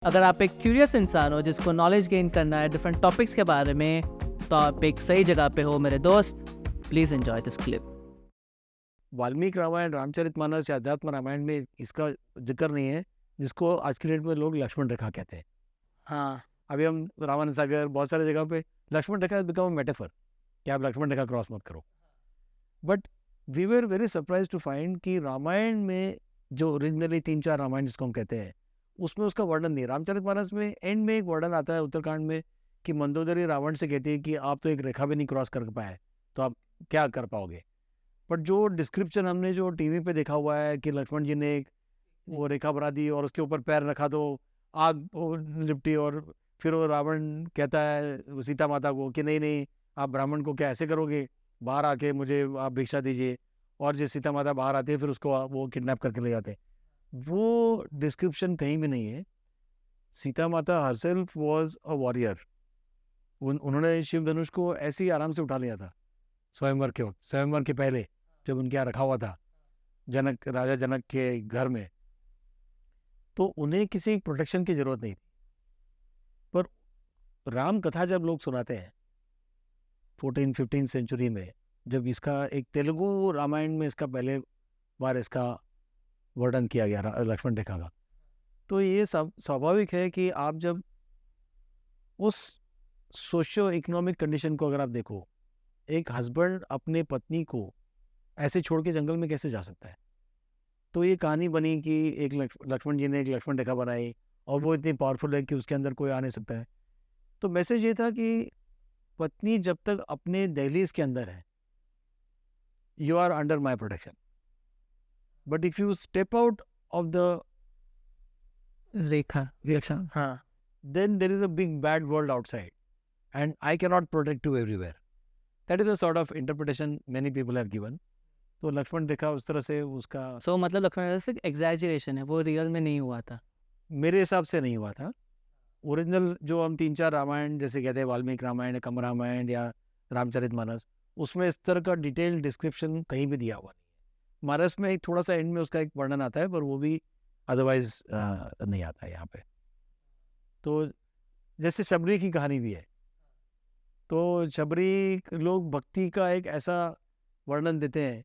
अगर आप एक क्यूरियस इंसान हो जिसको नॉलेज गेन करना है डिफरेंट टॉपिक्स के बारे में, तो आप एक सही जगह पे हो मेरे दोस्त। Please enjoy this clip. Valmiki Ramayana, Ramcharitmanas या अध्यात्म रामायण में इसका जिक्र नहीं है, जिसको आज की डेट में लोग लक्ष्मण रेखा कहते हैं। हाँ, अभी हम रावण सागर बहुत सारे जगह पे Lakshman rekha become a metaphor कि आप लक्ष्मण रेखा क्रॉस मत करो। But we were very surprise to find कि रामायण में जो ओरिजिनली 3-4 रामायण जिसको हम कहते हैं, उसमें उसका वर्णन नहीं है। रामचरितमानस में एंड में एक वर्णन आता है उत्तरकांड में कि मंदोदरी रावण से कहती है कि आप तो एक रेखा भी नहीं क्रॉस कर पाए, तो आप क्या कर पाओगे। बट जो डिस्क्रिप्शन हमने जो टीवी पे देखा हुआ है कि लक्ष्मण जी ने एक वो रेखा बना दी और उसके ऊपर पैर रखा तो आग वो लिपटी, और फिर वो रावण कहता है वो सीता माता को कि नहीं नहीं, आप ब्राह्मण को क्या ऐसे करोगे, बाहर आके मुझे आप भिक्षा दीजिए। और जो सीता माता बाहर आती है फिर उसको वो किडनैप करके ले जाते हैं। वो डिस्क्रिप्शन कहीं भी नहीं है। सीता माता हरसेल्फ वॉज अ वॉरियर। उन्होंने शिव धनुष को ऐसे ही आराम से उठा लिया था स्वयंवर के वक्त, स्वयंवर के पहले जब उनके यहाँ रखा हुआ था जनक, राजा जनक के घर में, तो उन्हें किसी प्रोटेक्शन की जरूरत नहीं थी। पर राम कथा जब लोग सुनाते हैं 14-15 सेंचुरी में, जब इसका एक तेलुगु रामायण में इसका पहले बार इसका वर्णन किया गया लक्ष्मण रेखा का, तो ये सब स्वाभाविक है कि आप जब उस सोशियो इकोनॉमिक कंडीशन को अगर आप देखो, एक हस्बैंड अपने पत्नी को ऐसे छोड़ के जंगल में कैसे जा सकता है। तो ये कहानी बनी कि एक लक्ष्मण जी ने एक लक्ष्मण रेखा बनाई और वो इतनी पावरफुल है कि उसके अंदर कोई आ नहीं सकता है। तो मैसेज ये था कि पत्नी जब तक अपने दहलीज के अंदर है, you are under my protection, but if you step out of the रेखा रेखा हाँ, then there is a big bad world outside and I cannot protect you everywhere. That is the sort of interpretation many people have given. तो लक्ष्मण रेखा उस तरह से उसका सो मतलब लक्ष्मण रेखा से एग्जैजरेशन है, वो रियल में नहीं हुआ था। मेरे हिसाब से नहीं हुआ था। ओरिजिनल जो हम 3-4 रामायण जैसे कहते हैं, वाल्मीकि रामायण, कम रामायण या रामचरितमानस, उसमें इस तरह का डिटेल डिस्क्रिप्शन कहीं भी दिया हुआ नहीं है। मानस में एक थोड़ा सा एंड में उसका एक वर्णन आता है, पर वो भी अदरवाइज नहीं आता है यहाँ पे। तो जैसे शबरी की कहानी भी है, तो शबरी लोग भक्ति का एक ऐसा वर्णन देते हैं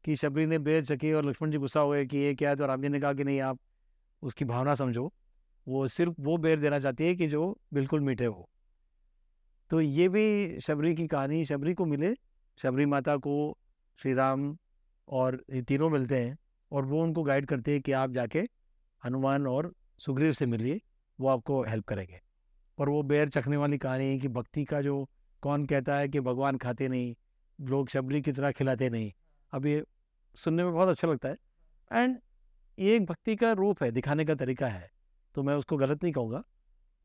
कि शबरी ने बेर चकी और लक्ष्मण जी गुस्सा हुए कि ये क्या है, तो राम जी ने कहा कि नहीं, आप उसकी भावना समझो, वो सिर्फ वो बेर देना चाहती है कि जो बिल्कुल मीठे हो। तो ये भी शबरी की कहानी, शबरी को मिले, शबरी माता को श्री राम और ये तीनों मिलते हैं और वो उनको गाइड करते हैं कि आप जाके हनुमान और सुग्रीव से मिलिए, वो आपको हेल्प करेंगे। और वो बेर चखने वाली कहानी है कि भक्ति का जो कौन कहता है कि भगवान खाते नहीं, लोग शबरी की तरह खिलाते नहीं। अब ये सुनने में बहुत अच्छा लगता है एंड ये एक भक्ति का रूप है, दिखाने का तरीका है, तो मैं उसको गलत नहीं कहूँगा।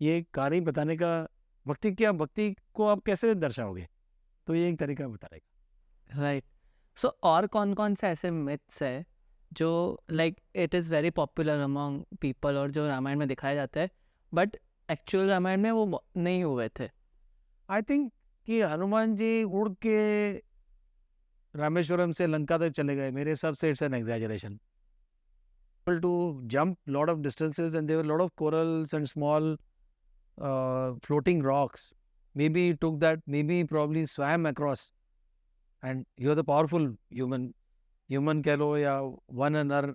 ये कहानी बताने का, भक्ति क्या, भक्ति को आप कैसे दर्शाओगे, तो ये एक तरीका बताने का। राइट। सो और कौन कौन से ऐसे मिथ्स है जो like it is very popular among people और जो रामायण में दिखाया जाता है, बट एक्चुअल रामायण में वो नहीं हुए थे? आई थिंक कि हनुमान जी उड़ के रामेश्वरम से लंका तक चले गए, मेरे हिसाब से it's an exaggeration. To jump lot of distances and there were a lot of corals and small floating rocks. Maybe he took that, maybe he probably swam across, and you're the powerful human कह लो या one नर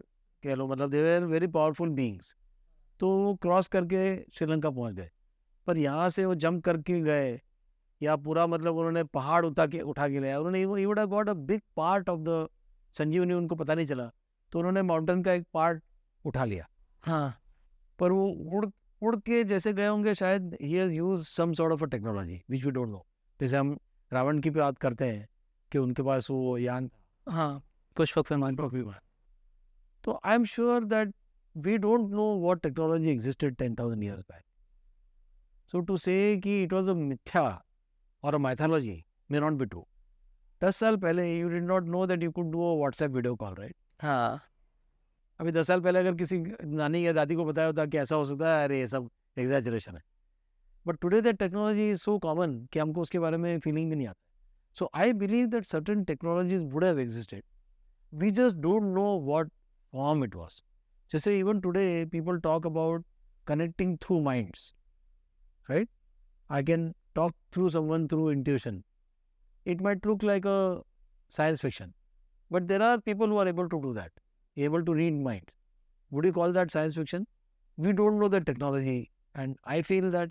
कह लो, मतलब they were very powerful beings. तो वो cross करके श्रीलंका पहुंच गए। पर यहाँ से वो जंप करके गए या पूरा मतलब उन्होंने पहाड़ उठा के ले आया, उन्होंने he would have got a big part of the Sanjeevani, उनको पता नहीं चला, तो उन्होंने माउंटेन का एक पार्ट उठा लिया। हाँ, पर वो उड़ उड़ के जैसे गए होंगे, शायद ही has used some sort of a technology which we don't know. जैसे हम रावण की बात करते हैं कि उनके पास वो यान था, हाँ, पुष्पक विमान। विमान। तो I am sure that we don't know what technology existed 10,000 years बैक। सो टू से कि इट वाज अ मिथ्या और a mythology may not be true. 10 साल पहले you did not know that you could do a WhatsApp video call, right? हाँ, अभी 10 साल पहले अगर किसी नानी या दादी को बताया होता कि ऐसा हो सकता है, अरे ये सब एग्जैजरेशन है। But today that technology is so common कि हमको उसके बारे में फीलिंग भी नहीं आता। So I believe that certain technologies would have existed, we just don't know what form it was. जैसे even today people talk about connecting through minds, right? I can talk through someone through intuition. It might look like a science fiction, but there are people who are able to do that, able to read minds. Would you call that science fiction? We don't know the technology, and I feel that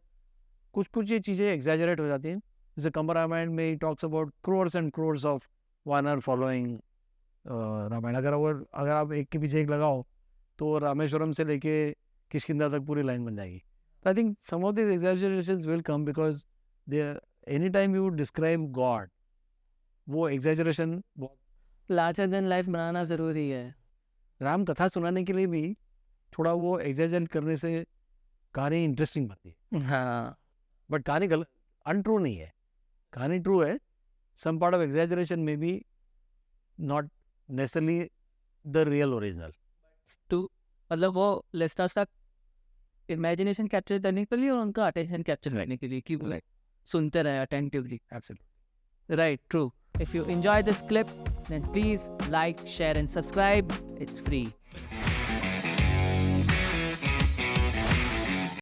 कुछ ये चीज़ें exaggerate हो जाती हैं. जैसे कंब रामायण में he talks about crores and crores of वानर following Ramayan. अगर आप एक के पीछे एक लगाओ तो रामेश्वरम से लेके किष्किंधा तक पूरी लाइन बन जाएगी. I think some of these exaggerations will come because anytime you describe God, वो exaggeration लार्जर देन लाइफ बनाना ज़रूरी है. राम कथा सुनाने के लिए भी थोड़ा वो exaggerate करने से कहानी इंटरेस्टिंग बनती है. हाँ, बट कहानी गलत अनट्रू नहीं है. कहानी ट्रू है. सम पार्ट ऑफ एग्जैजरेशन में be not necessarily the real original. To मतलब वो लिस्टर्स का इमेजिनेशन कैप्चर करने के लिए और उनका अटेंशन कैप्चर करने के लिए कि वो सुनते रहे attentively. Absolutely Right, true. If you enjoy this clip, then please like, share, and subscribe. It's free.